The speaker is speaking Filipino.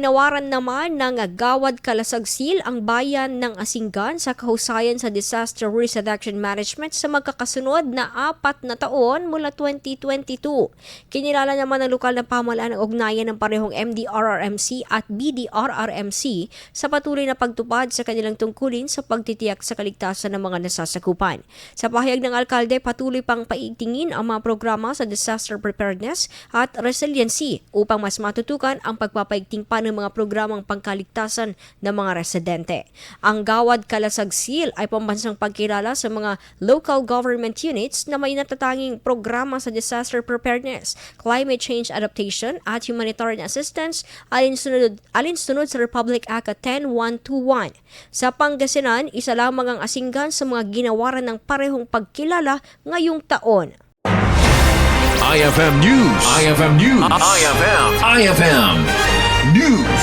Nawaran naman ng Gawad Kalasagsil ang bayan ng Asingan sa kahusayan sa Disaster Risk Reduction Management sa magkakasunod na 4 na taon mula 2022. Kinilala naman ng lokal na pamahalaan ang ugnayan ng parehong MDRRMC at BDRRMC sa patuloy na pagtupad sa kanilang tungkulin sa pagtitiyak sa kaligtasan ng mga nasasakupan. Sa pahayag ng alkalde, patuloy pang paitingin ang mga programa sa disaster preparedness at resiliency upang mas matutukan ang pagpapaigting pa ng mga programang pangkaligtasan ng mga residente. Ang Gawad Kalasagsil ay pambansang pagkilala sa mga local government units na may natatanging programa sa disaster preparedness, climate change adaptation at humanitarian assistance alinsunod sa Republic Act 10121. Sa Pangasinan, isa lamang ang Asingan sa mga ginawaran ng parehong pagkilala ngayong taon. IFM News. IFM News. IFM News.